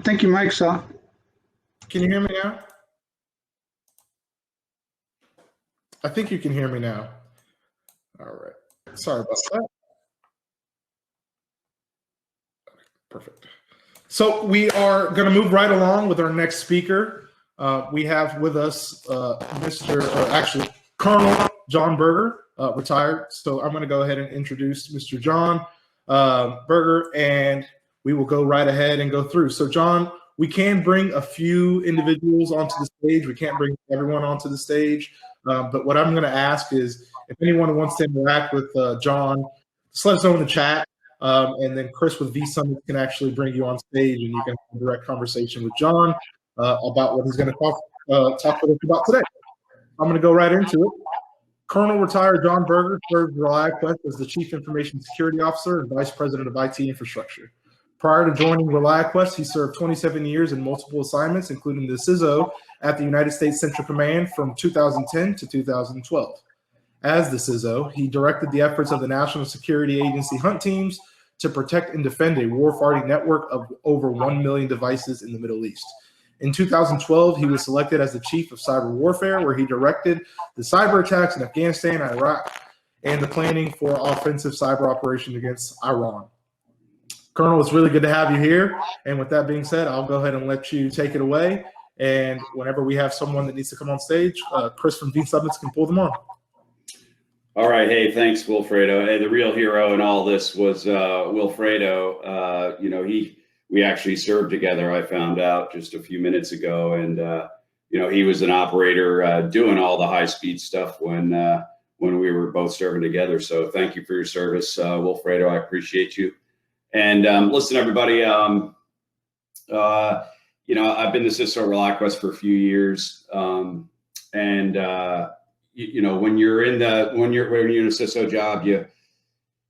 think your mic's off. Can you hear me now? I think you can hear me now. All right. Sorry about that. Perfect. So we are going to move right along with our next speaker. We have with us Colonel John Berger, retired. So I'm going to go ahead and introduce Mr. John Berger, and we will go right ahead and go through. So John, we can bring a few individuals onto the stage. We can't bring everyone onto the stage. But what I'm going to ask is if anyone wants to interact with John, just let us know in the chat. And then Chris with BSides can actually bring you on stage, and you can have a direct conversation with John about what he's going to talk with us about today. I'm going to go right into it. Colonel retired John Berger served ReliaQuest as the Chief Information Security Officer and Vice President of IT Infrastructure. Prior to joining ReliaQuest, he served 27 years in multiple assignments, including the CISO at the United States Central Command from 2010 to 2012. As the CISO, he directed the efforts of the National Security Agency hunt teams to protect and defend a warfighting network of over 1 million devices in the Middle East. In 2012, he was selected as the Chief of Cyber Warfare, where he directed the cyber attacks in Afghanistan, Iraq, and the planning for offensive cyber operations against Iran. Colonel, it's really good to have you here. And with that being said, I'll go ahead and let you take it away. And whenever we have someone that needs to come on stage, Chris from BSides can pull them on. All right. Hey, thanks, Wilfredo. Hey, the real hero in all this was Wilfredo. We actually served together, I found out just a few minutes ago. And, he was an operator doing all the high-speed stuff when we were both serving together. So thank you for your service, Wilfredo. I appreciate you. And listen, everybody, I've been the CISO at ReliaQuest for a few years. When you're in a CISO job,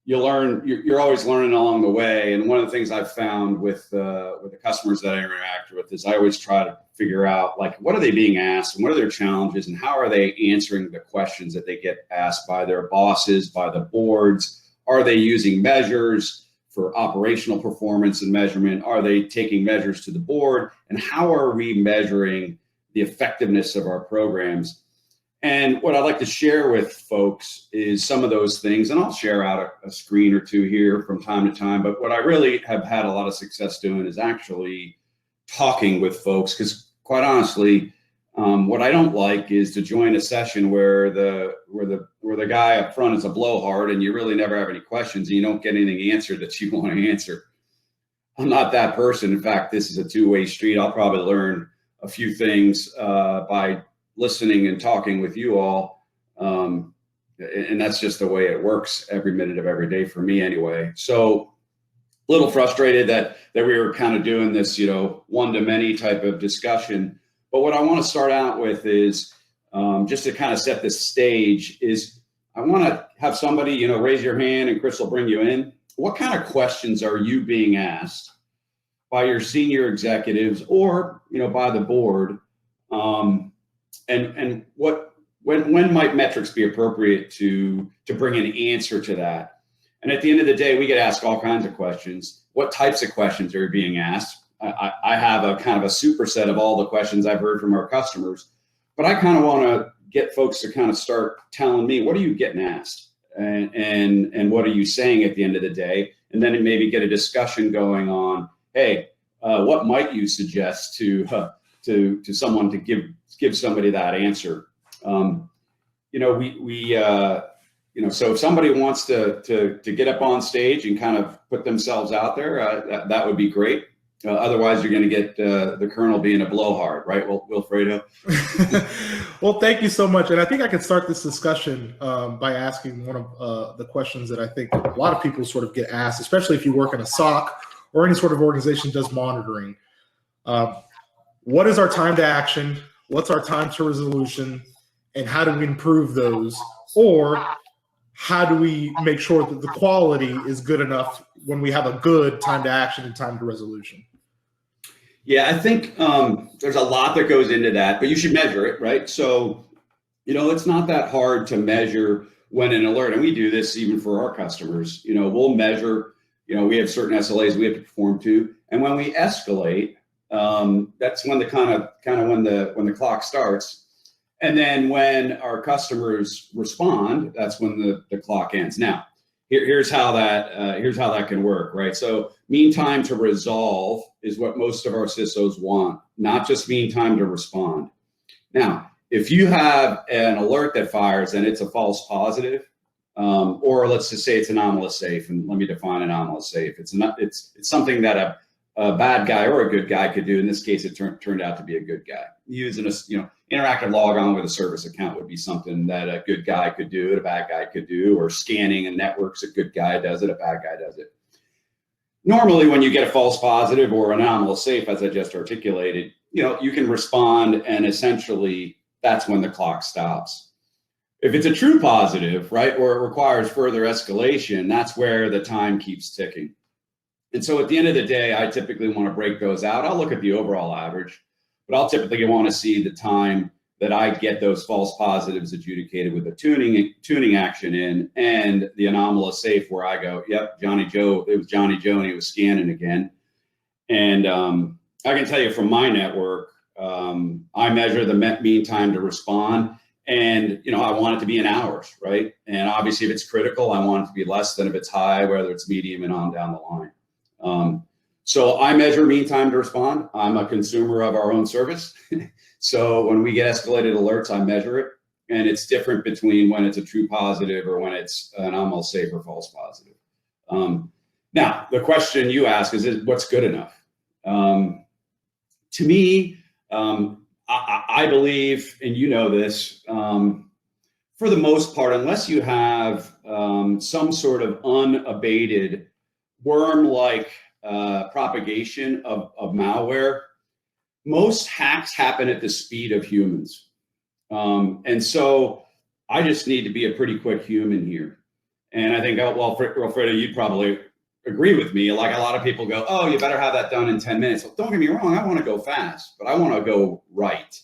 you learn, you're always learning along the way. And one of the things I've found with the customers that I interact with is I always try to figure out, like, what are they being asked and what are their challenges and how are they answering the questions that they get asked by their bosses, by the boards? Are they using measures for operational performance and measurement? Are they taking measures to the board? And how are we measuring the effectiveness of our programs? And what I'd like to share with folks is some of those things, and I'll share out a screen or two here from time to time, but what I really have had a lot of success doing is actually talking with folks, because quite honestly, what I don't like is to join a session where the guy up front is a blowhard and you really never have any questions and you don't get anything answered that you want to answer. I'm not that person. In fact, this is a two-way street. I'll probably learn a few things by listening and talking with you all. And that's just the way it works every minute of every day for me anyway. So a little frustrated that we were kind of doing this, one-to-many type of discussion. But what I want to start out with is just to kind of set the stage is I want to have somebody, raise your hand and Chris will bring you in. What kind of questions are you being asked by your senior executives or, by the board? And when might metrics be appropriate to bring an answer to that? And at the end of the day, we get asked all kinds of questions. What types of questions are being asked? I have a kind of a superset of all the questions I've heard from our customers, but I kind of want to get folks to kind of start telling me, what are you getting asked? And what are you saying at the end of the day? And then maybe get a discussion going on, hey, what might you suggest to someone to give somebody that answer? So if somebody wants to get up on stage and kind of put themselves out there, that would be great. Otherwise, you're going to get the colonel being a blowhard, right, Wilfredo? Well, thank you so much. And I think I can start this discussion by asking one of the questions that I think a lot of people sort of get asked, especially if you work in a SOC or any sort of organization does monitoring. What is our time to action? What's our time to resolution? And how do we improve those? Or how do we make sure that the quality is good enough when we have a good time to action and time to resolution? Yeah, I think there's a lot that goes into that, but you should measure it, right? So, it's not that hard to measure when an alert, and we do this even for our customers, we'll measure, we have certain SLAs we have to perform to. And when we escalate, That's when the kind of when the clock starts. And then when our customers respond, that's when the clock ends. Now, here's how that can work, right? So mean time to resolve is what most of our CISOs want, not just mean time to respond. Now, if you have an alert that fires and it's a false positive, or let's just say it's anomalous safe, and let me define anomalous safe. It's something that a bad guy or a good guy could do. In this case, it turned out to be a good guy. Using interactive logon with a service account would be something that a good guy could do, and a bad guy could do, or scanning and networks, a good guy does it, a bad guy does it. Normally, when you get a false positive or anomalous safe, as I just articulated, you can respond, and essentially that's when the clock stops. If it's a true positive, right, or it requires further escalation, that's where the time keeps ticking. And so at the end of the day, I typically want to break those out. I'll look at the overall average, but I'll typically want to see the time that I get those false positives adjudicated with a tuning action in, and the anomalous safe where I go, yep, it was Johnny Joe and he was scanning again. And I can tell you from my network, I measure the mean time to respond, and I want it to be in hours, right? And obviously if it's critical, I want it to be less than if it's high, whether it's medium and on down the line. So I measure mean time to respond. I'm a consumer of our own service. So when we get escalated alerts, I measure it. And it's different between when it's a true positive or when it's an anomalous safe or false positive. Now, the question you ask is what's good enough? To me, I believe, and you know this, for the most part, unless you have some sort of unabated worm-like propagation of malware, most hacks happen at the speed of humans. And so I just need to be a pretty quick human here. And I think, well, Fredo, you'd probably agree with me. Like a lot of people go, oh, you better have that done in 10 minutes. Well, don't get me wrong, I want to go fast, but I want to go right?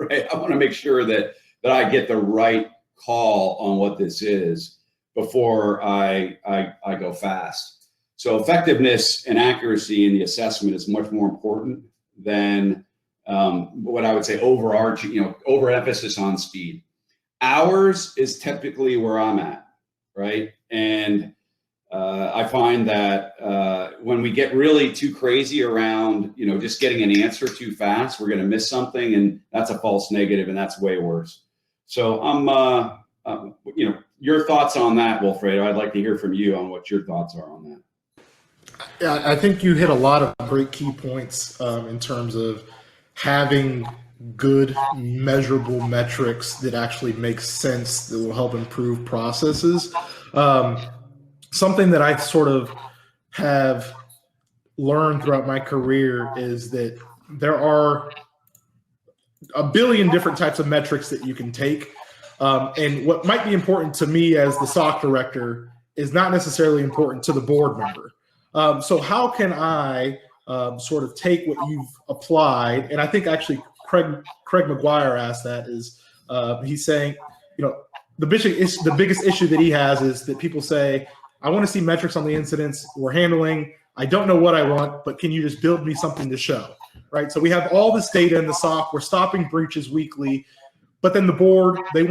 I want to make sure that I get the right call on what this is before I go fast. So effectiveness and accuracy in the assessment is much more important than what I would say overarching, overemphasis on speed. Hours is typically where I'm at, right? And I find that when we get really too crazy around, just getting an answer too fast, we're going to miss something, and that's a false negative, and that's way worse. So your thoughts on that, Wilfredo? I'd like to hear from you on what your thoughts are on that. Yeah, I think you hit a lot of great key points in terms of having good measurable metrics that actually make sense, that will help improve processes. Something that I sort of have learned throughout my career is that there are a billion different types of metrics that you can take. And what might be important to me as the SOC director is not necessarily important to the board member. So how can I sort of take what you've applied? And I think actually Craig McGuire asked that, is he's saying, the biggest issue that he has is that people say, I want to see metrics on the incidents we're handling. I don't know what I want, but can you just build me something to show, right? So we have all this data in the SOC. We're stopping breaches weekly, but then the board, they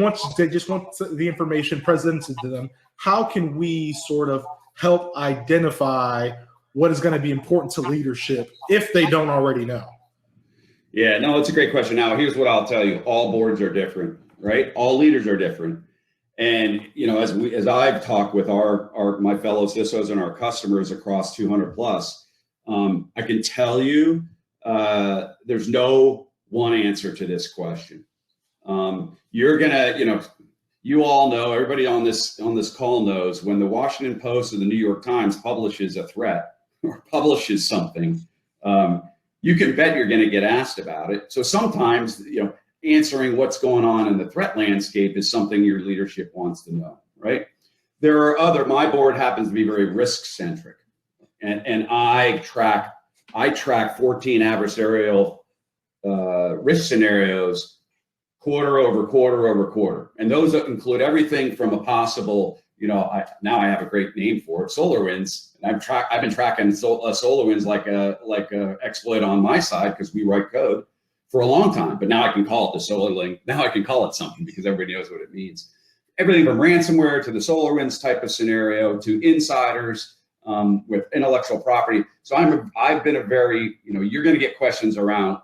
just want the information presented to them. How can we sort of help identify what is going to be important to leadership if they don't already know? Yeah, no, it's a great question. Now, here's what I'll tell you. All boards are different, right? All leaders are different. And, as I've talked with my fellow CISOs and our customers across 200 plus, I can tell you there's no one answer to this question. You're gonna, you all know, everybody on this call knows, when the Washington Post or the New York Times publishes a threat or publishes something, you can bet you're going to get asked about it. So sometimes, answering what's going on in the threat landscape is something your leadership wants to know, right? My board happens to be very risk centric, and I track 14 adversarial risk scenarios quarter over quarter over quarter. And those include everything from a possible now I have a great name for it, SolarWinds, and I've been tracking SolarWinds like a exploit on my side because we write code for a long time. But now I can call it the SolarLink. Now I can call it something because everybody knows what it means. Everything from ransomware to the SolarWinds type of scenario to insiders with intellectual property. So I've been a very, you're going to get questions around,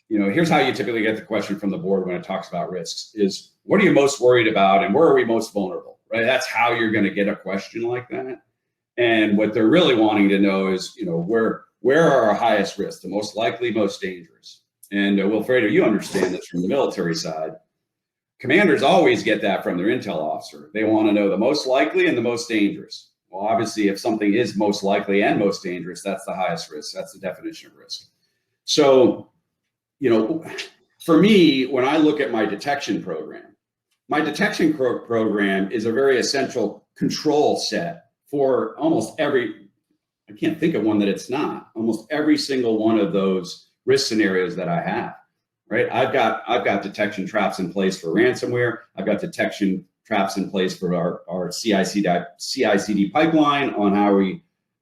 here's how you typically get the question from the board when it talks about risks is, what are you most worried about and where are we most vulnerable, right? That's how you're going to get a question like that. And what they're really wanting to know is, where are our highest risks, the most likely, most dangerous? And Wilfredo, you understand this from the military side. Commanders always get that from their intel officer. They want to know the most likely and the most dangerous. Well, obviously, if something is most likely and most dangerous, that's the highest risk. That's the definition of risk. So, for me, when I look at my detection program is a very essential control set for almost every, I can't think of one that it's not, almost every single one of those risk scenarios that I have. Right, I've got detection traps in place for ransomware. I've got detection traps in place for our CI/CD pipeline on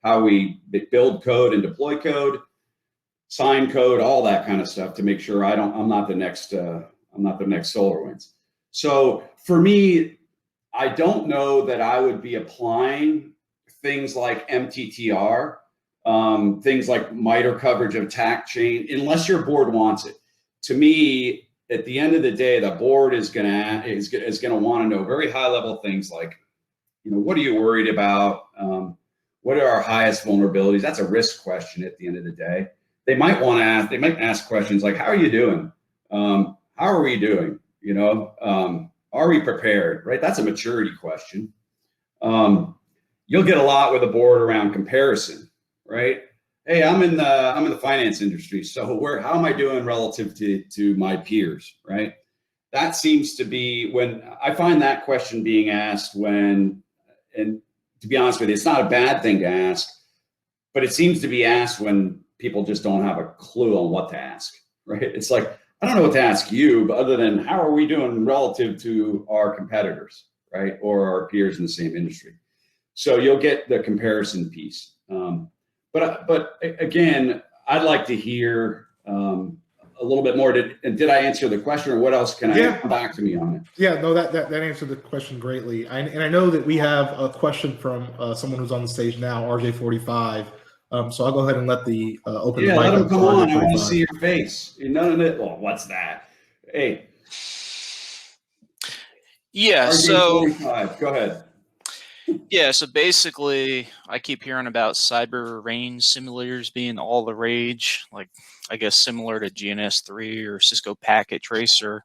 how we build code and deploy code, sign code, all that kind of stuff to make sure I'm not the next SolarWinds. So for me, I don't know that I would be applying things like MTTR, things like MITRE coverage of attack chain, unless your board wants it. To me, at the end of the day, the board is going to want to know very high level things like, what are you worried about? What are our highest vulnerabilities? That's a risk question at the end of the day. They might ask questions like, how are you doing? How are we doing? Are we prepared? Right? That's a maturity question. You'll get a lot with the board around comparison, right? Hey, I'm in the finance industry, so how am I doing relative to my peers, right? That seems to be when I find that question being asked and to be honest with you, it's not a bad thing to ask, but it seems to be asked when people just don't have a clue on what to ask, right? It's like, I don't know what to ask you, but other than how are we doing relative to our competitors, right? Or our peers in the same industry. So you'll get the comparison piece. But again, I'd like to hear a little bit more. Did I answer the question, or what else can I come back to me on it? Yeah, no, that answered the question greatly. And I know that we have a question from someone who's on the stage now, RJ45. So I'll go ahead and let the open the mic. Let him come on. I want to see your face. None of it. Well, what's that? Hey. Yeah. RJ45, go ahead. Yeah, so basically, I keep hearing about cyber range simulators being all the rage, like I guess similar to GNS3 or Cisco Packet Tracer.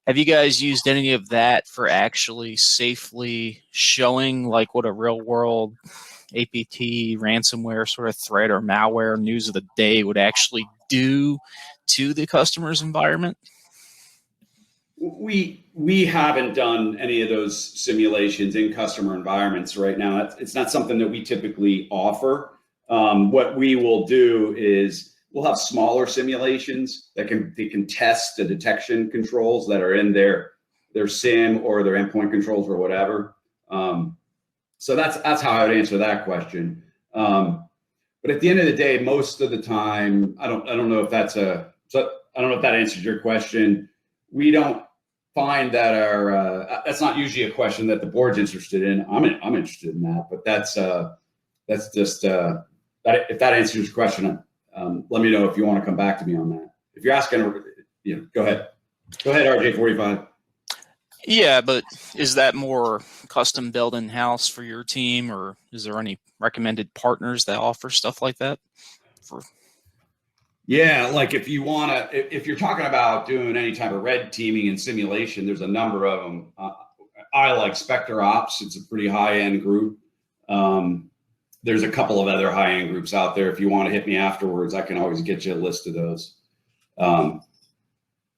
Have you guys used any of that for actually safely showing like what a real world APT, ransomware sort of threat or malware news of the day would actually do to the customer's environment? We haven't done any of those simulations in customer environments right now. It's not something that we typically offer. What we will do is we'll have smaller simulations that can test the detection controls that are in their SIM or their endpoint controls or whatever. So that's how I would answer that question. But at the end of the day, most of the time, I don't know if that answers your question. We don't find that that's not usually a question that the board's interested in. I'm interested in that, but that's just if that answers your question, let me know if you want to come back to me on that. If you're asking, go ahead, RJ45. Yeah, but is that more custom built in-house for your team, or is there any recommended partners that offer stuff like that? Yeah, like if you're talking about doing any type of red teaming and simulation, there's a number of them. I like Spectre Ops. It's a pretty high-end group. There's a couple of other high-end groups out there. If you want to hit me afterwards, I can always get you a list of those.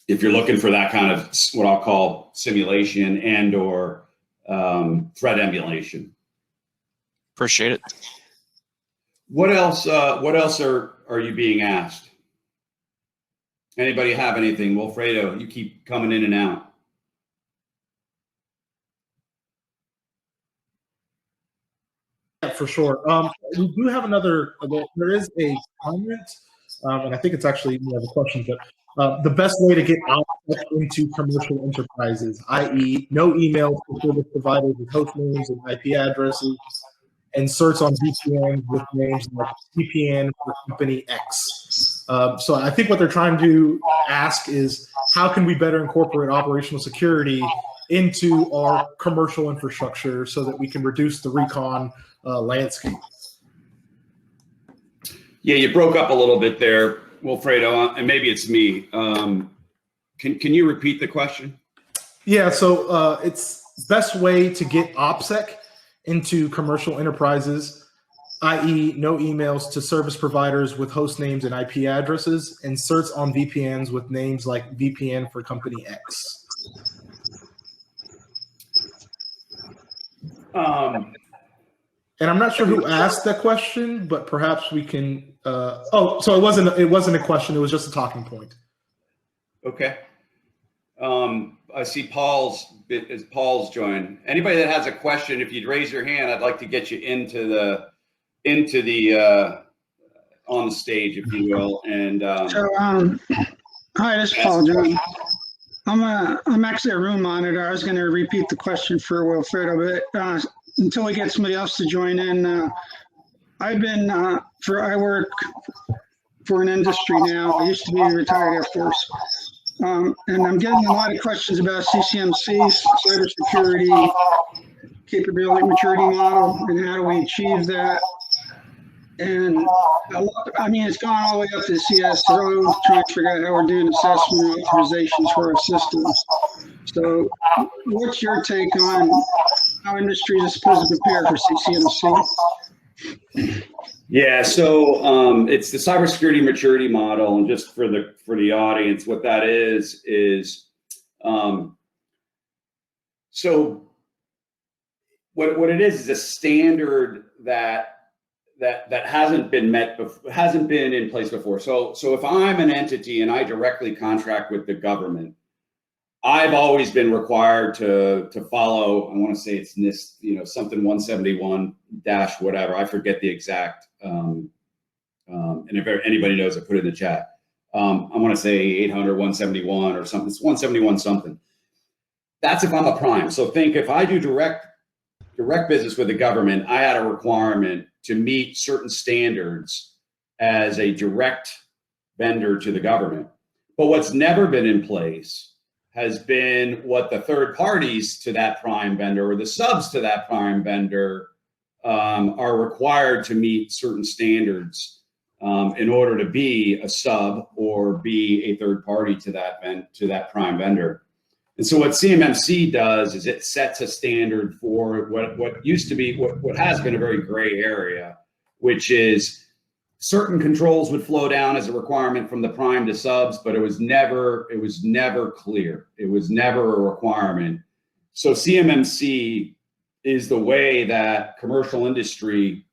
If you're looking for that kind of what I'll call simulation and or threat emulation. Appreciate it. What else are you being asked? Anybody have anything? Wilfredo, you keep coming in and out. for sure. We do have another. There is a comment, and I think it's actually more of a question. But the best way to get out into commercial enterprises, i.e., no emails to service providers with host names and IP addresses, and certs on VPN with names like VPN for company X. So I think what they're trying to ask is, how can we better incorporate operational security into our commercial infrastructure so that we can reduce the recon landscape? Yeah, you broke up a little bit there, Wilfredo, and maybe it's me. Can you repeat the question? Yeah, so it's best way to get OPSEC into commercial enterprises, i.e. no emails to service providers with host names and IP addresses, and certs on VPNs with names like VPN for company X. And I'm not sure who asked that question, but perhaps we can. So it wasn't a question. It was just a talking point. Okay. I see Paul's joined. Anybody that has a question, if you'd raise your hand, I'd like to get you into the on the stage, if you will. And hi, this is Paul John. I'm actually a room monitor. I was going to repeat the question for Wilfredo, but until we get somebody else to join in, I work for an industry now. I used to be a retired Air Force. And I'm getting a lot of questions about CCMC's cybersecurity capability maturity model and how do we achieve that. And it's gone all the way up to CISOs trying to figure out how we're doing assessment and authorizations for our systems. So what's your take on how industries are supposed to prepare for CCMC? Yeah, so it's the cybersecurity maturity model, and just for the audience, what that is so what it is a standard that hasn't been hasn't been in place before. So if I'm an entity and I directly contract with the government, I've always been required to follow, I want to say it's NIST, something 171 dash whatever. I forget the exact, and if anybody knows, I put it in the chat. I want to say 800, 171 or something. It's 171 something. That's if I'm a prime. So think if I do direct business with the government, I had a requirement to meet certain standards as a direct vendor to the government. But what's never been in place has been what the third parties to that prime vendor or the subs to that prime vendor are required to meet certain standards in order to be a sub or be a third party to that prime vendor. And so what CMMC does is it sets a standard for what used to be what has been a very gray area, which is certain controls would flow down as a requirement from the prime to subs, but it was never clear. It was never a requirement. So CMMC is the way that commercial industry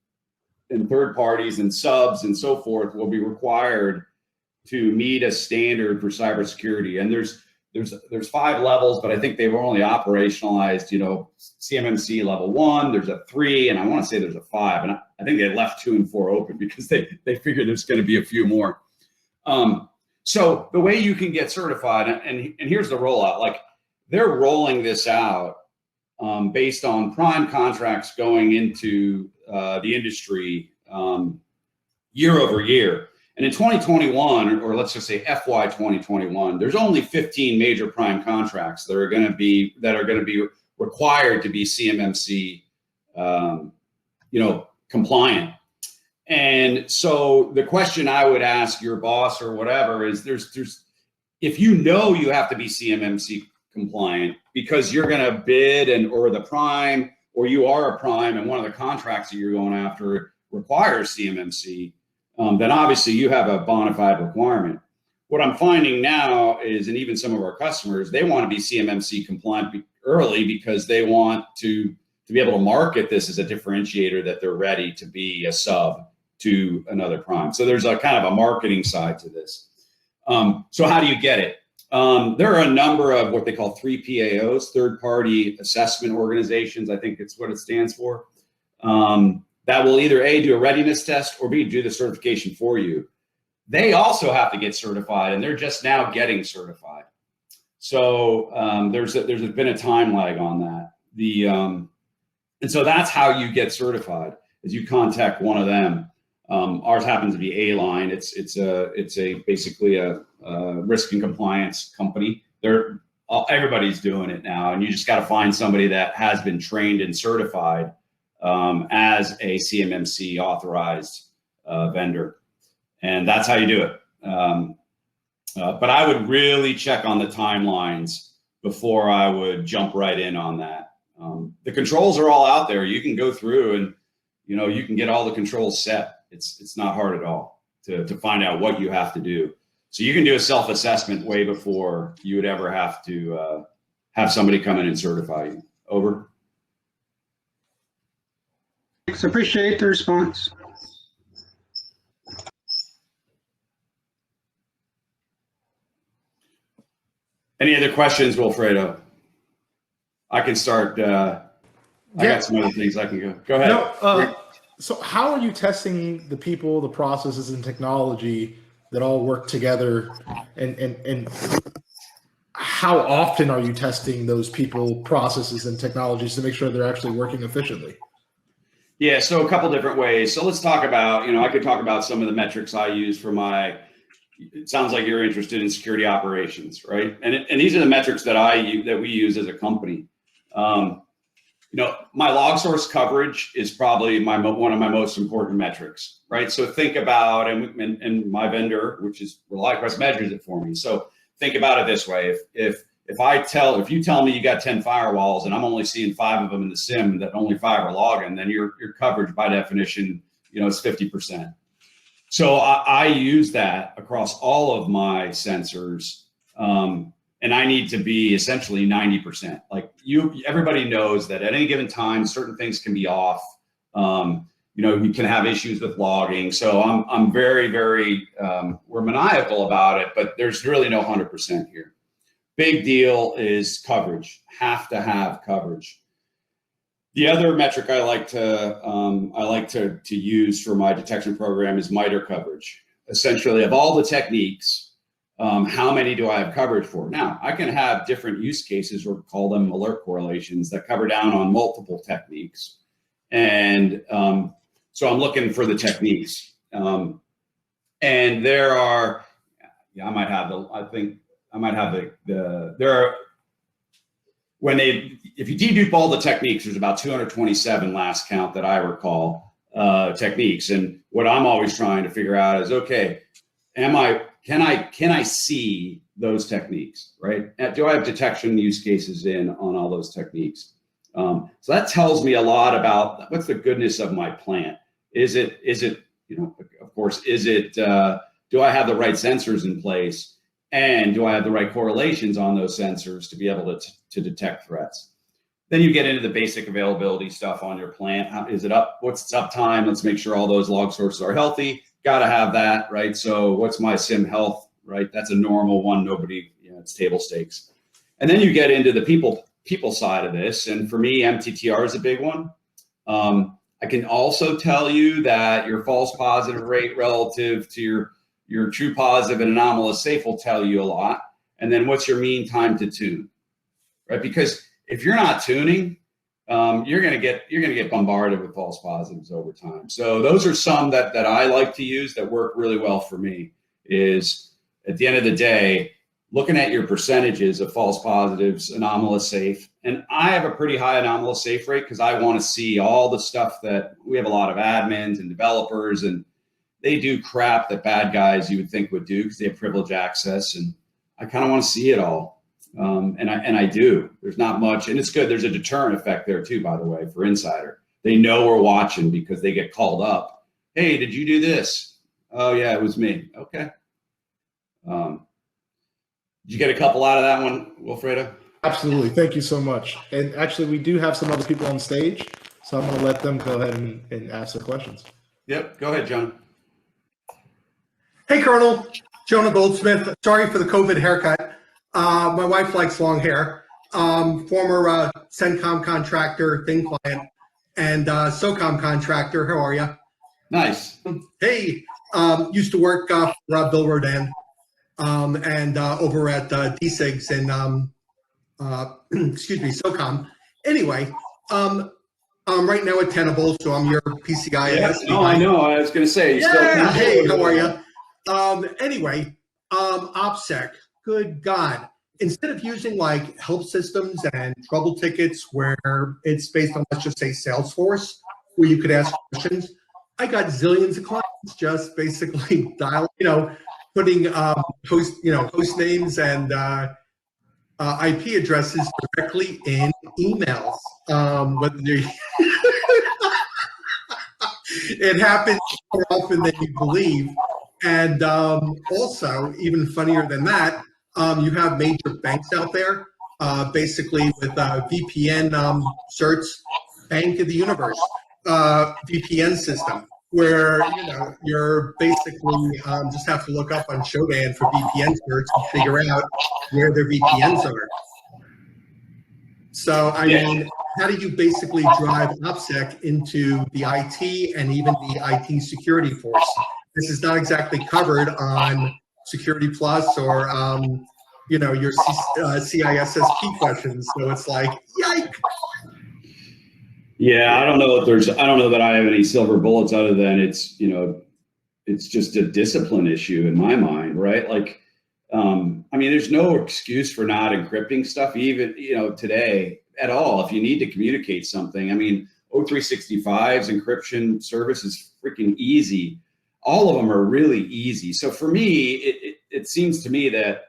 and third parties and subs and so forth will be required to meet a standard for cybersecurity. And there's 5 levels, but I think they've only operationalized, CMMC level 1, there's a 3, and I want to say there's a 5. And I think they left 2 and 4 open because they figured there's going to be a few more. So the way you can get certified, and here's the rollout, like they're rolling this out based on prime contracts going into the industry year over year. And in 2021, or let's just say FY 2021, there's only 15 major prime contracts that are going to be required to be CMMC, compliant. And so the question I would ask your boss or whatever is, if you have to be CMMC compliant because you're going to bid or the prime, or you are a prime and one of the contracts that you're going after requires CMMC. Then obviously you have a bona fide requirement. What I'm finding now is, and even some of our customers, they want to be CMMC compliant early because they want to be able to market this as a differentiator that they're ready to be a sub to another prime. So there's a kind of a marketing side to this. So how do you get it? There are a number of what they call 3PAOs, third party assessment organizations. I think it's what it stands for. that will either A, do a readiness test, or B, do the certification for you. They also have to get certified, and they're just now getting certified. So there's been a time lag on that. And so that's how you get certified, is you contact one of them. Ours happens to be A-Line. It's basically a risk and compliance company. Everybody's doing it now, and you just got to find somebody that has been trained and certified as a CMMC authorized vendor, and that's how you do it. But I would really check on the timelines before I would jump right in on that. The controls are all out there. You can go through and, you can get all the controls set. It's not hard at all to find out what you have to do. So you can do a self-assessment way before you would ever have to have somebody come in and certify you. Over. Thanks. Appreciate the response. Any other questions, Wilfredo? I can start. I got some other things I can go. Go ahead. No, so how are you testing the people, the processes, and technology that all work together? And how often are you testing those people, processes, and technologies to make sure they're actually working efficiently? Yeah, so a couple different ways. So let's talk about, I could talk about some of the metrics I use for it sounds like you're interested in security operations, right? And these are the metrics that we use as a company. My log source coverage is probably one of my most important metrics, right? So think about, and my vendor, which is ReliQuest, measures it for me. So think about it this way: if you tell me you got 10 firewalls and I'm only seeing 5 of them in the SIM, that only 5 are logging, then your coverage by definition, is 50%. So I use that across all of my sensors. And I need to be essentially 90%. Like everybody knows that at any given time, certain things can be off. You can have issues with logging. So I'm very, very, we're maniacal about it, but there's really no 100% here. Big deal is coverage. Have to have coverage. The other metric I like to use for my detection program is MITRE coverage. Essentially, of all the techniques, how many do I have coverage for? Now, I can have different use cases, or call them alert correlations, that cover down on multiple techniques. And so I'm looking for the techniques. And there are, if you dedupe all the techniques, there's about 227 last count that I recall, techniques. And what I'm always trying to figure out is, okay, can I see those techniques, right? Do I have detection use cases on all those techniques? So that tells me a lot about what's the goodness of my plant. Is it, of course, do I have the right sensors in place? And do I have the right correlations on those sensors to be able to detect threats? Then you get into the basic availability stuff on your plant. Is it up? What's its uptime? Let's make sure all those log sources are healthy. Got to have that, right? So what's my SIM health, right? That's a normal one. It's table stakes. And then you get into the people side of this. And for me, MTTR is a big one. I can also tell you that your false positive rate relative to your true positive and anomalous safe will tell you a lot. And then what's your mean time to tune, right? Because if you're not tuning, you're gonna get bombarded with false positives over time. So those are some that I like to use that work really well for me. Is at the end of the day, looking at your percentages of false positives, anomalous safe, and I have a pretty high anomalous safe rate because I want to see all the stuff that we have a lot of admins and developers, and they do crap that bad guys you would think would do because they have privileged access, and I kind of want to see it all. And I do. There's not much, and it's good. There's a deterrent effect there too, by the way, for insider. They know we're watching because they get called up. Hey, did you do this? Oh yeah, it was me. Okay. Did you get a couple out of that one, Wilfredo? Absolutely. Thank you so much. And actually, we do have some other people on stage, so I'm going to let them go ahead and ask their questions. Yep. Go ahead, John. Hey, Colonel. Jonah Goldsmith. Sorry for the COVID haircut. My wife likes long hair. Former CENTCOM contractor, thin client. and SOCOM contractor. How are you? Nice. Hey, used to work for Bill Rodan and over at DSigs and excuse me, SOCOM. Anyway, I'm right now at Tenable, so I'm your PCI. Yeah, no, I know. I was going to say. Yeah. Hey, how are you? Anyway, OPSEC. Good God. Instead of using like help systems and trouble tickets where it's based on, let's just say, Salesforce, where you could ask questions, I got zillions of clients just basically dial, putting host names and IP addresses directly in emails. Whether they it happens more often than you believe. And also, even funnier than that, you have major banks out there, basically with VPN certs, Bank of the Universe VPN system, where you're basically just have to look up on Shodan for VPN certs and figure out where their VPNs are. So, I mean, how do you basically drive OPSEC into the IT and even the IT security force? This is not exactly covered on Security Plus or, your CISSP questions. So it's like, yike. Yeah, I don't know that I have any silver bullets other than it's just a discipline issue in my mind, right? Like, I mean, there's no excuse for not encrypting stuff, even, today at all. If you need to communicate something, I mean, O365's encryption service is freaking easy. All of them are really easy. So for me, it seems to me that,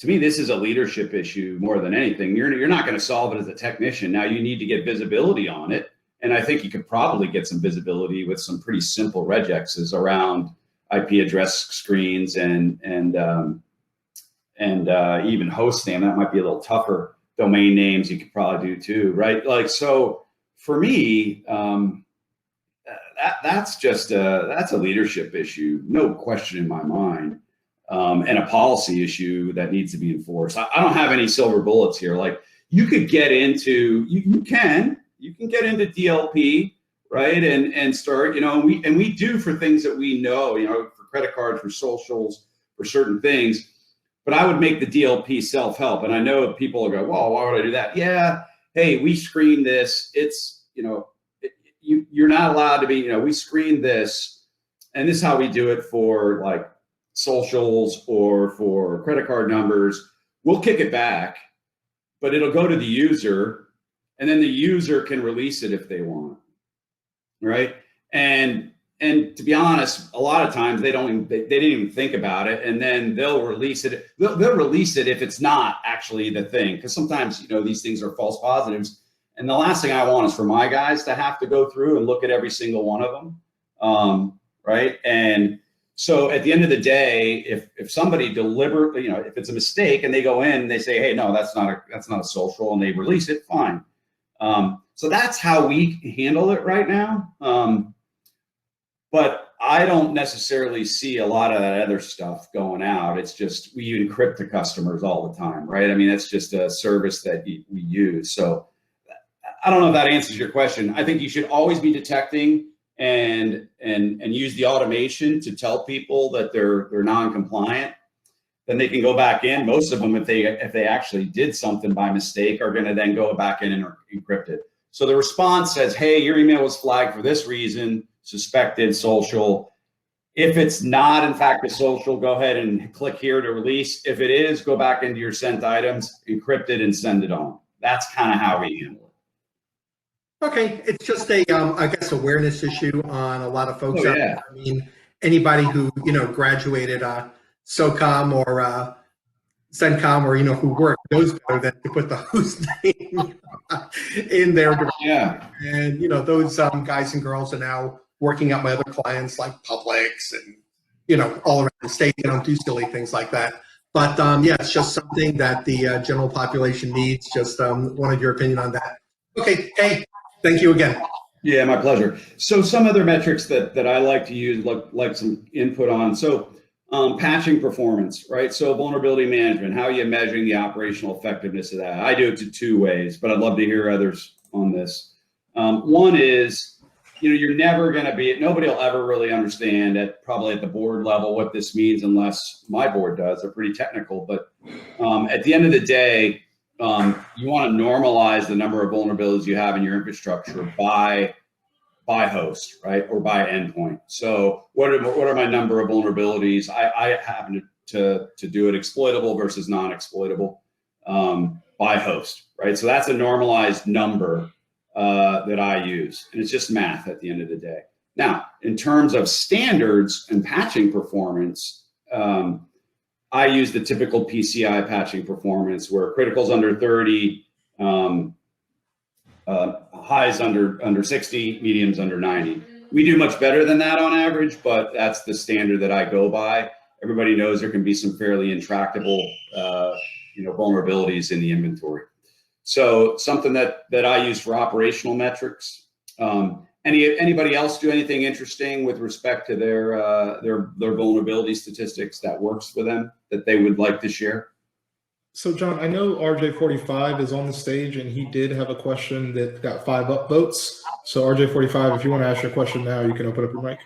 this is a leadership issue more than anything. You're not going to solve it as a technician. Now you need to get visibility on it. And I think you could probably get some visibility with some pretty simple regexes around IP address screens and even host name. That might be a little tougher. Domain names you could probably do too, right? Like, so for me, that's a leadership issue, no question in my mind, and a policy issue that needs to be enforced. I don't have any silver bullets here. Like, you could get into, you can get into DLP, right? And start, and we do for things that we know, for credit cards, for socials, for certain things. But I would make the DLP self-help. And I know people will go, well, why would I do that? Yeah, hey, we screen this. It's, you're not allowed to be, we screen this. And this is how we do it for like socials or for credit card numbers. We'll kick it back, but it'll go to the user. And then the user can release it if they want, right? And to be honest, a lot of times they didn't even think about it, and then they'll release it. They'll release it if it's not actually the thing, because sometimes these things are false positives, and the last thing I want is for my guys to have to go through and look at every single one of them, right? And so at the end of the day, if somebody deliberately, if it's a mistake and they go in and they say, hey, no, that's not a social, and they release it, fine. So that's how we handle it right now. But I don't necessarily see a lot of that other stuff going out. It's just, we encrypt to customers all the time, right? I mean, that's just a service that we use. So I don't know if that answers your question. I think you should always be detecting and use the automation to tell people that they're non-compliant. Then they can go back in. Most of them, if they actually did something by mistake, are going to then go back in and encrypt it. So the response says, hey, your email was flagged for this reason, suspected social. If it's not, in fact, a social, go ahead and click here to release. If it is, go back into your sent items, encrypt it, and send it on. That's kind of how we handle it. Okay, it's just a, I guess, awareness issue on a lot of folks out there. I mean, anybody who, graduated SOCOM or CENTCOM or, who worked knows better than to put the host name in there. Yeah. And, those guys and girls are now working out my other clients like Publix and, all around the state. They don't do silly things like that. But, yeah, it's just something that the general population needs. Just wanted your opinion on that. Okay. Hey, thank you again. Yeah, my pleasure. So some other metrics that I like to use, like some input on. So patching performance, right? So vulnerability management, how are you measuring the operational effectiveness of that? I do it two ways, but I'd love to hear others on this. One is, you're never going to be, nobody will ever really understand probably at the board level what this means unless my board does. They're pretty technical, but at the end of the day, you want to normalize the number of vulnerabilities you have in your infrastructure by host, right, or by endpoint. So what are my number of vulnerabilities? I happen to do it exploitable versus non-exploitable by host, right? So that's a normalized number that I use, and it's just math at the end of the day. Now, in terms of standards and patching performance, I use the typical PCI patching performance where critical's under 30, highs under 60, mediums under 90. We do much better than that on average, but that's the standard that I go by. Everybody knows there can be some fairly intractable, vulnerabilities in the inventory. So something that I use for operational metrics. Anybody else do anything interesting with respect to their vulnerability statistics that works for them that they would like to share? So John, I know RJ45 is on the stage and he did have a question that got 5 upvotes. So RJ45, if you want to ask your question now, you can open up your mic.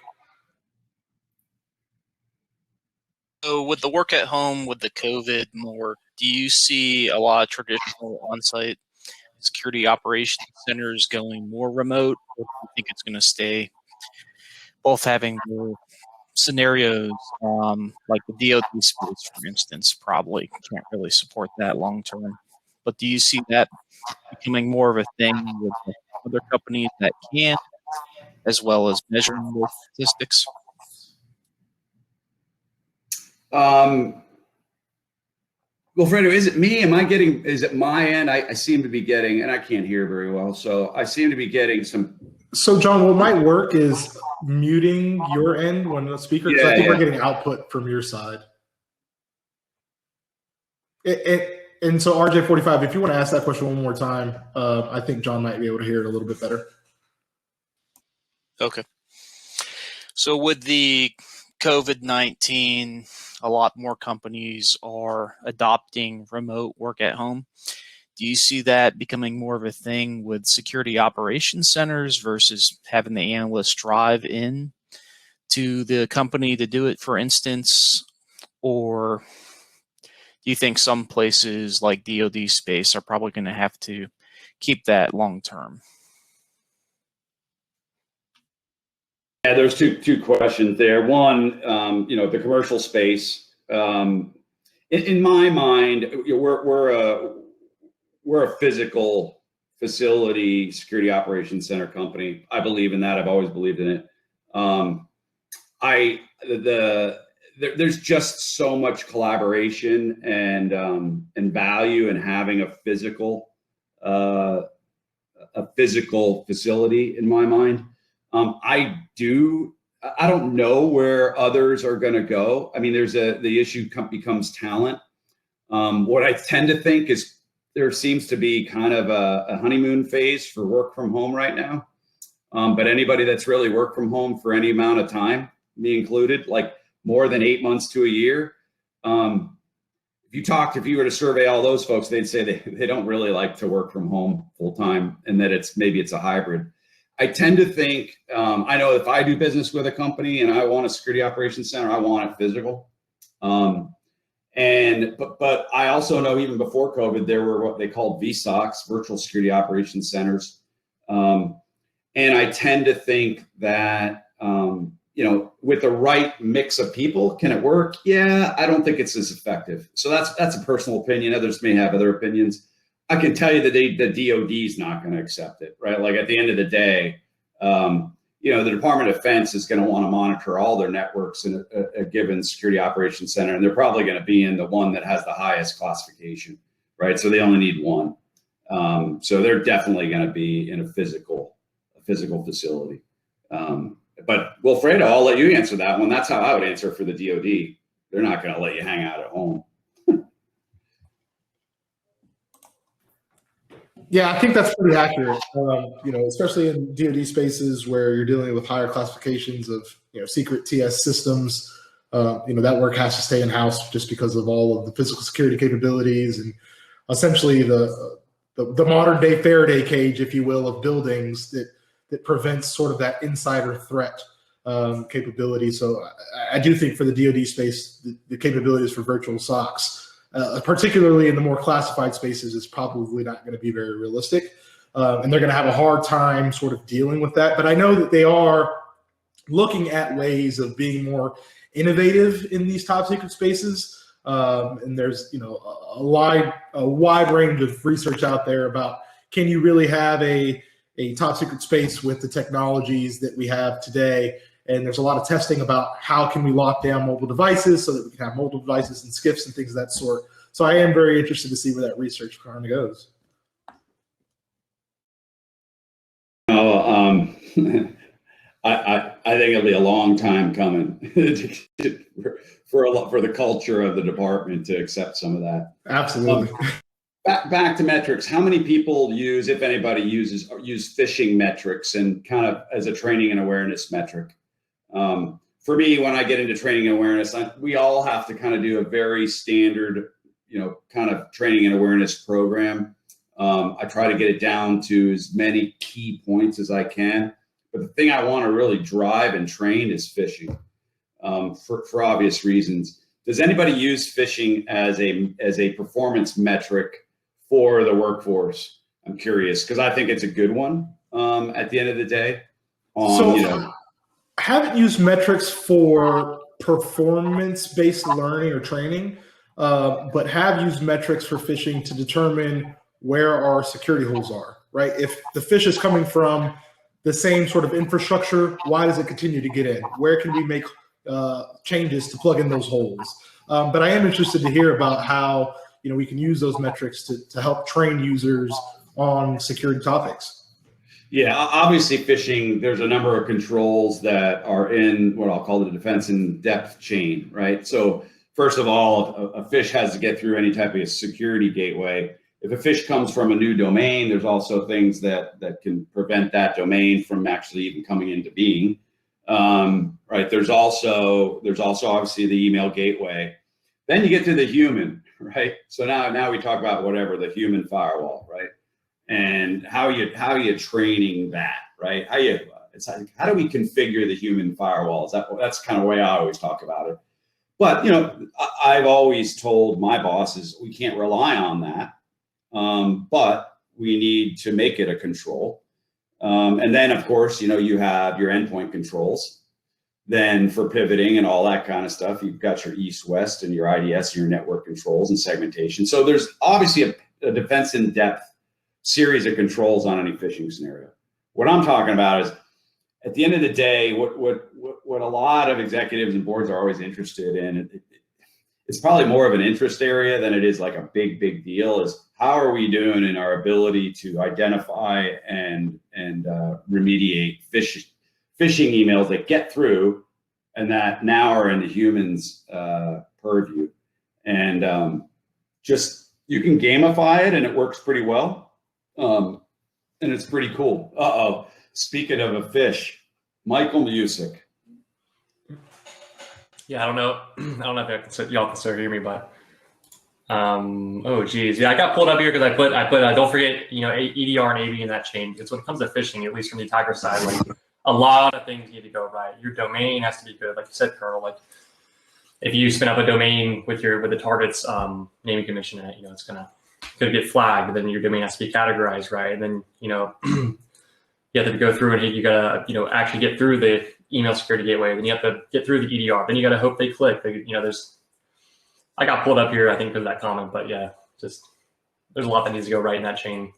So with the work at home, with the COVID more, do you see a lot of traditional on-site security operations centers going more remote, or do you think it's going to stay both having the scenarios like the DoD space, for instance, probably can't really support that long term? But do you see that becoming more of a thing with other companies that can, as well as measuring those statistics? Well, Fredo, is it me? Is it my end? I seem to be getting, and I can't hear very well, so I seem to be getting some. So John, what might work is muting your end when the speaker, because I think we're getting output from your side. And so RJ45, if you want to ask that question one more time, I think John might be able to hear it a little bit better. Okay. So with the COVID-19, a lot more companies are adopting remote work at home. Do you see that becoming more of a thing with security operations centers versus having the analysts drive in to the company to do it, for instance? Or do you think some places like DoD space are probably going to have to keep that long term? Yeah, there's two questions there. One, the commercial space. In my mind, we're a physical facility security operations center company. I believe in that. I've always believed in it. There's just so much collaboration and value in having a physical facility in my mind. I don't know where others are going to go. I mean, the issue becomes talent. What I tend to think is there seems to be kind of a honeymoon phase for work from home right now. But anybody that's really worked from home for any amount of time, me included, like more than 8 months to a year, if you were to survey all those folks, they'd say they don't really like to work from home full time, and that maybe it's a hybrid. I tend to think, I know if I do business with a company and I want a security operations center, I want it physical. But I also know even before COVID, there were what they called VSOCs, virtual security operations centers. And I tend to think that, with the right mix of people, can it work? Yeah, I don't think it's as effective. So that's a personal opinion. Others may have other opinions. I can tell you that the DoD is not going to accept it, right? Like at the end of the day, the Department of Defense is going to want to monitor all their networks in a given security operations center, and they're probably going to be in the one that has the highest classification, right? So they only need one. So they're definitely going to be in a physical facility. But Wilfredo, I'll let you answer that one. That's how I would answer for the DoD. They're not going to let you hang out at home. Yeah, I think that's pretty accurate. Especially in DoD spaces where you're dealing with higher classifications of secret TS systems. That work has to stay in house just because of all of the physical security capabilities, and essentially the the modern day Faraday cage, if you will, of buildings that prevents sort of that insider threat capability. So I do think for the DoD space, the capabilities for virtual SOCs, particularly in the more classified spaces, is probably not going to be very realistic. And they're going to have a hard time sort of dealing with that. But I know that they are looking at ways of being more innovative in these top secret spaces. And there's, a wide range of research out there about, can you really have a top secret space with the technologies that we have today? And there's a lot of testing about how can we lock down mobile devices so that we can have mobile devices and SCIFs and things of that sort. So I am very interested to see where that research kind of goes. I think it'll be a long time coming for the culture of the department to accept some of that. Absolutely. Back to metrics. How many people use, if anybody use phishing metrics and kind of as a training and awareness metric? For me, when I get into training and awareness, we all have to kind of do a very standard, kind of training and awareness program. I try to get it down to as many key points as I can. But the thing I want to really drive and train is phishing, for obvious reasons. Does anybody use phishing as a performance metric for the workforce? I'm curious, because I think it's a good one at the end of the day. I haven't used metrics for performance-based learning or training, but have used metrics for phishing to determine where our security holes are, right? If the phish is coming from the same sort of infrastructure, why does it continue to get in? Where can we make changes to plug in those holes? But I am interested to hear about how we can use those metrics to help train users on security topics. Yeah, obviously phishing, there's a number of controls that are in what I'll call the defense in depth chain, right? So first of all, a phish has to get through any type of security gateway. If a phish comes from a new domain, there's also things that can prevent that domain from actually even coming into being, right? There's also obviously the email gateway. Then you get to the human, right? So now we talk about whatever, the human firewall, right? And how are you training that, right? How do we configure the human firewalls? That's kind of the way I always talk about it. But I've always told my bosses we can't rely on that, but we need to make it a control. And then of course you have your endpoint controls. Then for pivoting and all that kind of stuff, you've got your east-west and your IDS, your network controls and segmentation. So there's obviously a defense in depth series of controls on any phishing scenario. What I'm talking about is, at the end of the day, what a lot of executives and boards are always interested in, it's probably more of an interest area than it is like a big deal, is how are we doing in our ability to identify and remediate phishing emails that get through and that now are in the humans' purview. And just, you can gamify it and it works pretty well. And it's pretty cool. Speaking of a phish, Michael Music. Yeah, I don't know if y'all can still hear me, but oh geez, yeah, I got pulled up here because I put don't forget EDR and AV in that chain, because when it comes to phishing, at least from the attacker side, like a lot of things need to go right. Your domain has to be good, like you said, Colonel. Like if you spin up a domain with the target's naming convention in it, it's could get flagged, then your domain has to be categorized right, and then you have to go through and you gotta actually get through the email security gateway, then you have to get through the EDR, then you gotta hope they click. I got pulled up here I think because of that comment, but yeah, just there's a lot that needs to go right in that chain.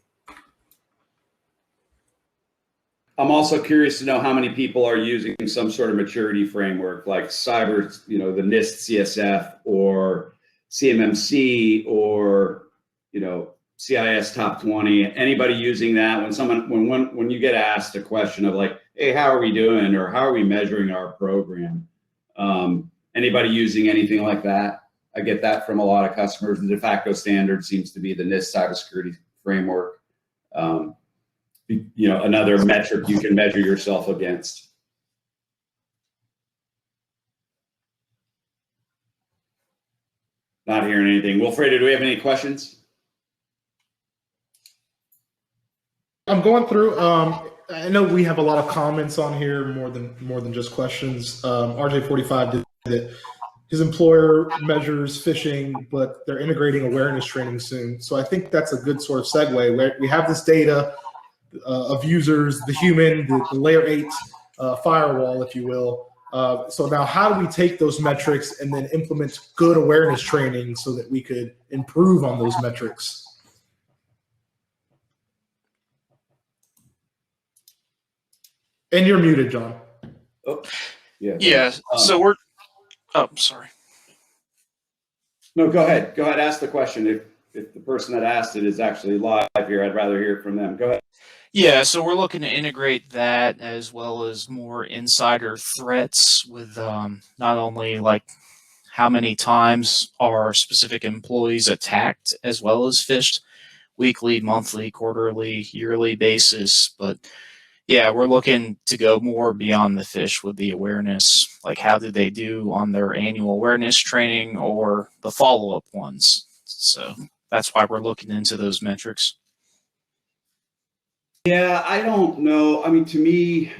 I'm also curious to know how many people are using some sort of maturity framework like cyber, the NIST CSF or CMMC or CIS top 20, anybody using that? When you get asked a question of like, hey, how are we doing? Or how are we measuring our program? Anybody using anything like that? I get that from a lot of customers. The de facto standard seems to be the NIST cybersecurity framework. Another metric you can measure yourself against. Not hearing anything. Wilfredo, do we have any questions? I'm going through. I know we have a lot of comments on here, more than just questions. RJ45 did it. His employer measures phishing, but they're integrating awareness training soon. So I think that's a good sort of segue. Where we have this data of users, the human, the layer 8 firewall, if you will. So now, how do we take those metrics and then implement good awareness training so that we could improve on those metrics? And you're muted, John. Oh, yeah. Yeah. So we're. Oh, sorry. No, go ahead. Go ahead. Ask the question. If the person that asked it is actually live here, I'd rather hear from them. Go ahead. Yeah, so we're looking to integrate that as well as more insider threats with not only like how many times are specific employees attacked as well as phished, weekly, monthly, quarterly, yearly basis. But yeah, we're looking to go more beyond the phish with the awareness. Like, how did they do on their annual awareness training or the follow-up ones? So that's why we're looking into those metrics. Yeah, I don't know. I mean, to me,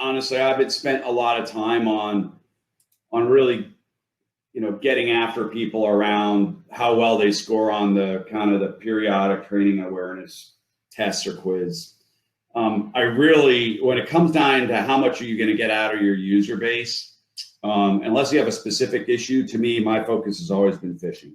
honestly, I've been spent a lot of time on really, getting after people around how well they score on the kind of the periodic training awareness tests or quiz. I really, when it comes down to how much are you going to get out of your user base, unless you have a specific issue, to me, my focus has always been phishing.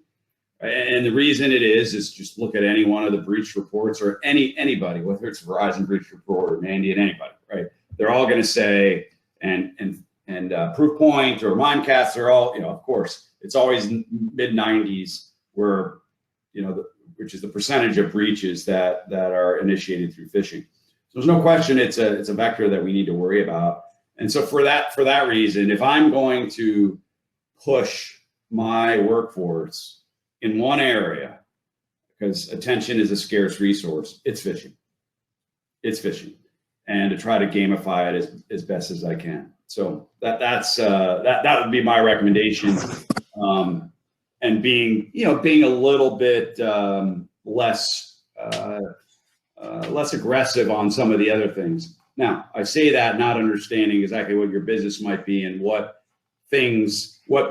And the reason it is just look at any one of the breach reports or anybody, whether it's Verizon breach report or Mandiant, anybody, right? They're all going to say, and Proofpoint or Mimecast, they're all, of course, it's always mid 90s where, which is the percentage of breaches that are initiated through phishing. So there's no question it's a vector that we need to worry about. And so for that reason, if I'm going to push my workforce in one area, because attention is a scarce resource, it's phishing. It's phishing, and to try to gamify it as best as I can. So that would be my recommendation. And being a little bit less aggressive on some of the other things. Now, I say that not understanding exactly what your business might be and what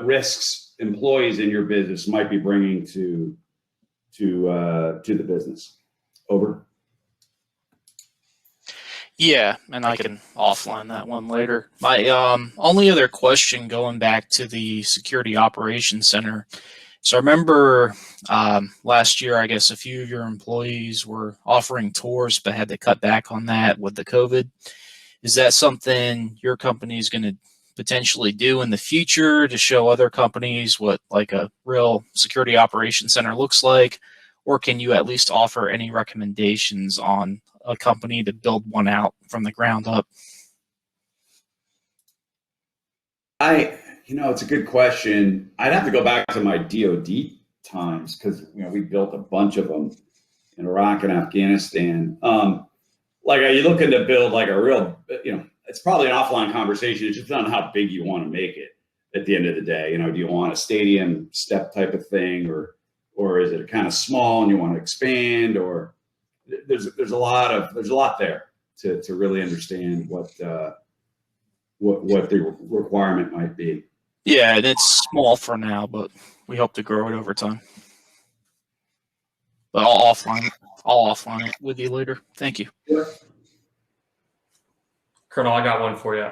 risks employees in your business might be bringing to the business. Over. Yeah, and I can offline that one later. My only other question, going back to the Security Operations Center. So I remember last year, I guess a few of your employees were offering tours, but had to cut back on that with the COVID. Is that something your company is going to potentially do in the future to show other companies what like a real security operations center looks like? Or can you at least offer any recommendations on a company to build one out from the ground up? It's a good question. I'd have to go back to my DoD times because we built a bunch of them in Iraq and Afghanistan. Like, are you looking to build like a real, it's probably an offline conversation. It's just on how big you want to make it at the end of the day. Do you want a stadium step type of thing, or is it kind of small and you want to expand, or there's a lot there to really understand what the requirement might be. Yeah, and it's small for now, but we hope to grow it over time. But I'll offline it with you later. Thank you. Yeah. Colonel, I got one for you.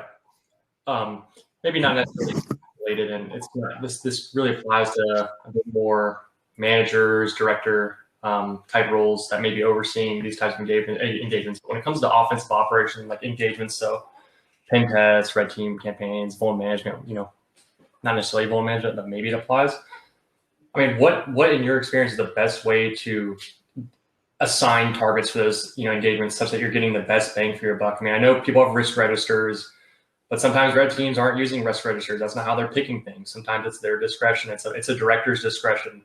Maybe not necessarily related, and it's not, this really applies to a bit more managers, director type roles that may be overseeing these types of engagements. But when it comes to offensive operations, like engagements, so pen tests, red team campaigns, vuln management, not necessarily vuln management, but maybe it applies. I mean, what in your experience is the best way to assign targets for those engagements such that you're getting the best bang for your buck? I mean, I know people have risk registers, but sometimes red teams aren't using risk registers. That's not how they're picking things. Sometimes it's their discretion. It's a director's discretion,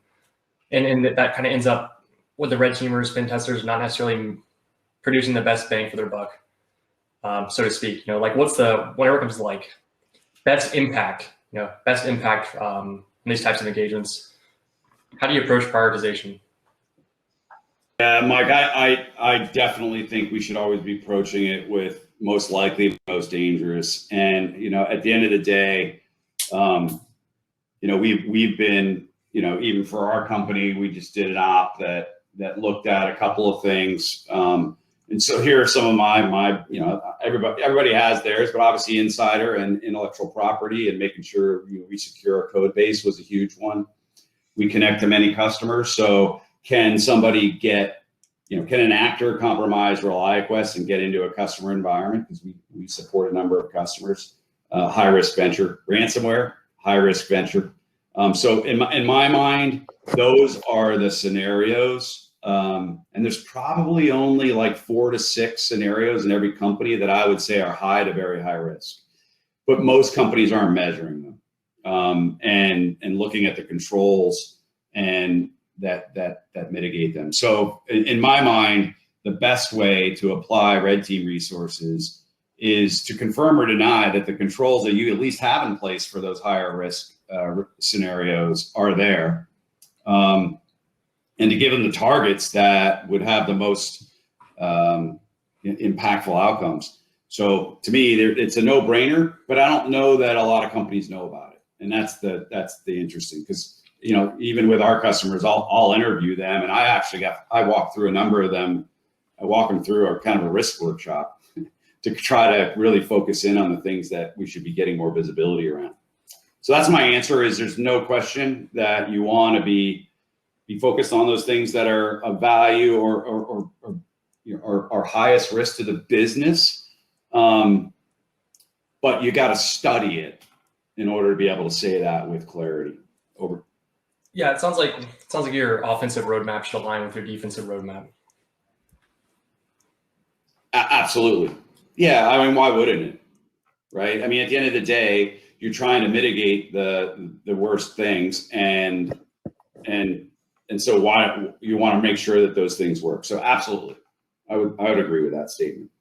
and that kind of ends up with the red teamers, pen testers, not necessarily producing the best bang for their buck, so to speak. Like whenever it comes to like best impact, in these types of engagements, how do you approach prioritization? Mike, I definitely think we should always be approaching it with most likely, most dangerous. And, at the end of the day, we've been, even for our company, we just did an op that looked at a couple of things. And so here are some of my everybody has theirs, but obviously insider and intellectual property and making sure we secure our code base was a huge one. We connect to many customers. So can somebody get, can an actor compromise ReliaQuest and get into a customer environment? Because we support a number of customers, high risk venture, ransomware, high risk venture. So in my mind, those are the scenarios. And there's probably only like 4 to 6 scenarios in every company that I would say are high to very high risk, but most companies aren't measuring them and looking at the controls and that mitigate them. So in my mind, the best way to apply red team resources is to confirm or deny that the controls that you at least have in place for those higher risk scenarios are there. And to give them the targets that would have the most impactful outcomes. So to me, it's a no-brainer, but I don't know that a lot of companies know about it. And that's the interesting, because even with our customers, I'll interview them, and I walk through a number of them. I walk them through a kind of a risk workshop to try to really focus in on the things that we should be getting more visibility around. So that's my answer. Is there's no question that you want to be focused on those things that are of value or highest risk to the business. But you got to study it in order to be able to say that with clarity. Over. Yeah, it sounds like your offensive roadmap should align with your defensive roadmap. Absolutely. Yeah, I mean, why wouldn't it? Right? I mean, at the end of the day, you're trying to mitigate the worst things, and so why you want to make sure that those things work. So absolutely, I would agree with that statement.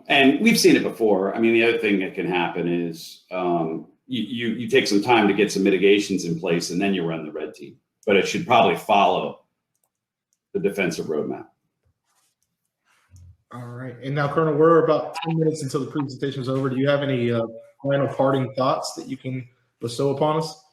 And we've seen it before. I mean, the other thing that can happen is you take some time to get some mitigations in place, and then you run the red team. But it should probably follow the defensive roadmap. All right. And now, Colonel, we're about 10 minutes until the presentation is over. Do you have any final parting thoughts that you can bestow upon us?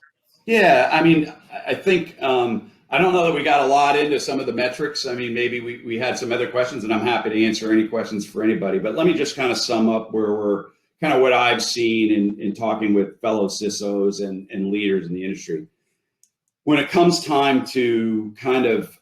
Yeah, I mean, I think, I don't know that we got a lot into some of the metrics. I mean, maybe we had some other questions, and I'm happy to answer any questions for anybody. But let me just kind of sum up where we're kind of what I've seen in talking with fellow CISOs and leaders in the industry. When it comes time to kind of,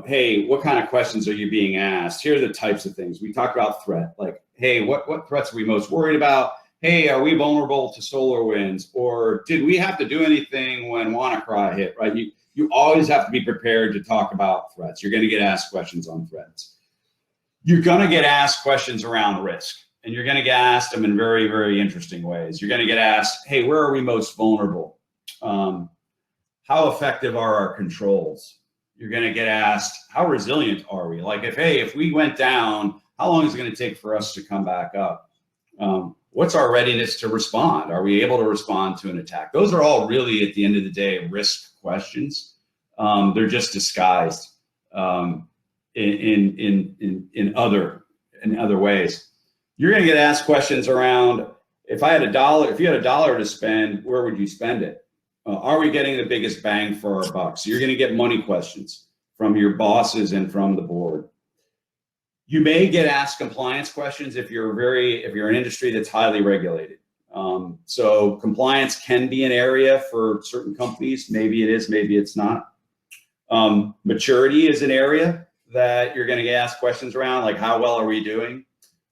hey, what kind of questions are you being asked? Here are the types of things. We talked about threat, like, hey, what threats are we most worried about? Hey, are we vulnerable to SolarWinds? Or did we have to do anything when WannaCry hit, right? You always have to be prepared to talk about threats. You're going to get asked questions on threats. You're going to get asked questions around risk, and you're going to get asked them in very, very interesting ways. You're going to get asked, hey, where are we most vulnerable? How effective are our controls? You're going to get asked, how resilient are we? Like, if we went down, how long is it going to take for us to come back up? What's our readiness to respond? Are we able to respond to an attack? Those are all really, at the end of the day, risk questions. They're just disguised in other ways. You're going to get asked questions around, if you had $1 to spend, where would you spend it? Are we getting the biggest bang for our buck? So you're going to get money questions from your bosses and from the board. You may get asked compliance questions if you're an industry that's highly regulated. So compliance can be an area for certain companies. Maybe it is, maybe it's not. Maturity is an area that you're going to get asked questions around, like how well are we doing?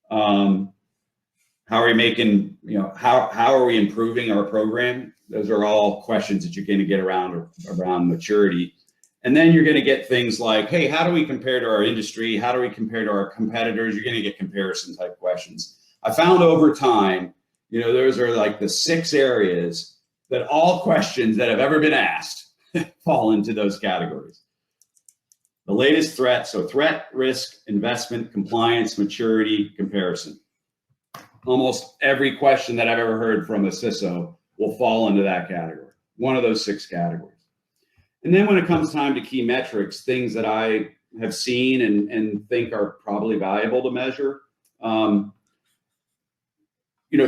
How are we making, how are we improving our program? Those are all questions that you're going to get around maturity. And then you're going to get things like, hey, how do we compare to our industry? How do we compare to our competitors? You're going to get comparison type questions. I found over time, those are like the 6 areas that all questions that have ever been asked fall into those categories. The latest threat, so threat, risk, investment, compliance, maturity, comparison. Almost every question that I've ever heard from a CISO will fall into that category, one of those 6 categories. And then when it comes time to key metrics, things that I have seen and think are probably valuable to measure,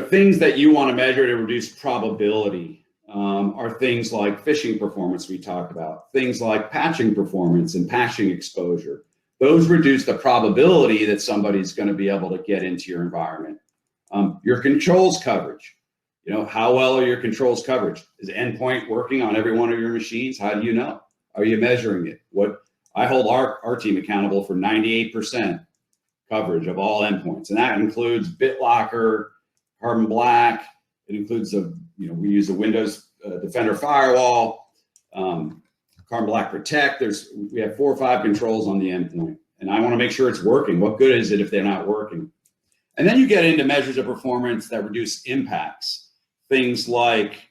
things that you want to measure to reduce probability are things like phishing performance we talked about, things like patching performance and patching exposure. Those reduce the probability that somebody's going to be able to get into your environment. Your controls coverage. How well are your controls coverage? Is endpoint working on every one of your machines? How do you know? Are you measuring it? I hold our team accountable for 98% coverage of all endpoints, and that includes BitLocker, Carbon Black. It includes we use the Windows Defender firewall, Carbon Black Protect. We have 4 or 5 controls on the endpoint, and I want to make sure it's working. What good is it if they're not working? And then you get into measures of performance that reduce impacts, things like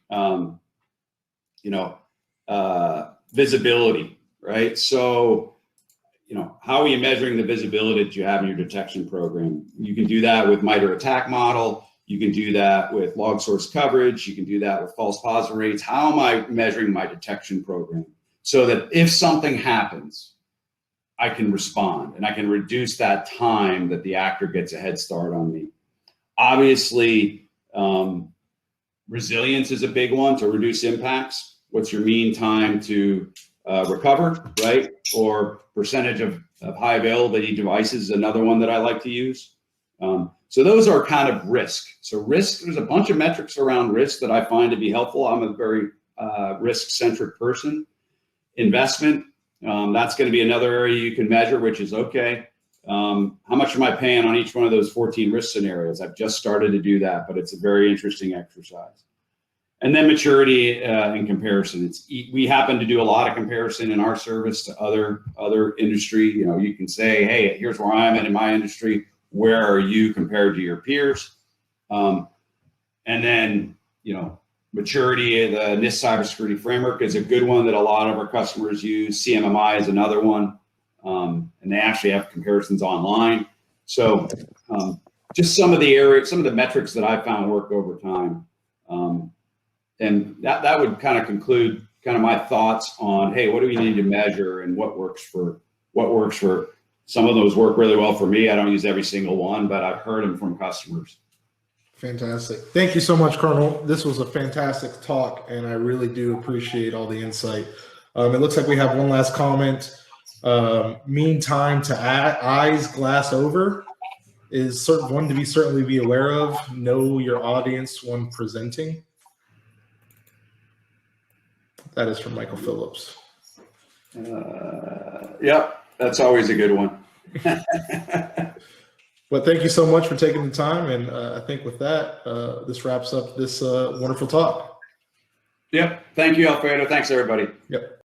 visibility, right? So how are you measuring the visibility that you have in your detection program? You can do that with MITRE ATT&CK model. You can do that with log source coverage. You can do that with false positive rates. How am I measuring my detection program so that if something happens, I can respond and I can reduce that time that the actor gets a head start on me? Obviously, resilience is a big one to reduce impacts. What's your mean time to recover, right? Or percentage of high availability devices is another one that I like to use. So those are kind of risk. So risk, there's a bunch of metrics around risk that I find to be helpful. I'm a very risk-centric person. Investment, that's going to be another area you can measure, which is okay. How much am I paying on each one of those 14 risk scenarios? I've just started to do that, but it's a very interesting exercise. And then maturity in comparison. We happen to do a lot of comparison in our service to other industry. You can say, hey, here's where I'm at in my industry. Where are you compared to your peers? And then, maturity, the NIST cybersecurity framework is a good one that a lot of our customers use. CMMI is another one. And they actually have comparisons online. So just some of the metrics that I found work over time. And that would kind of conclude kind of my thoughts on, hey, what do we need to measure and what works for some of those work really well for me. I don't use every single one, but I've heard them from customers. Fantastic. Thank you so much, Colonel. This was a fantastic talk, and I really do appreciate all the insight. It looks like we have one last comment. Mean time to eyes glass over is one to certainly be aware of. Know your audience when presenting. That is from Michael Phillips. Yep, that's always a good one. But thank you so much for taking the time. And I think with that, this wraps up this wonderful talk. Yep. Thank you, Alfredo. Thanks, everybody. Yep.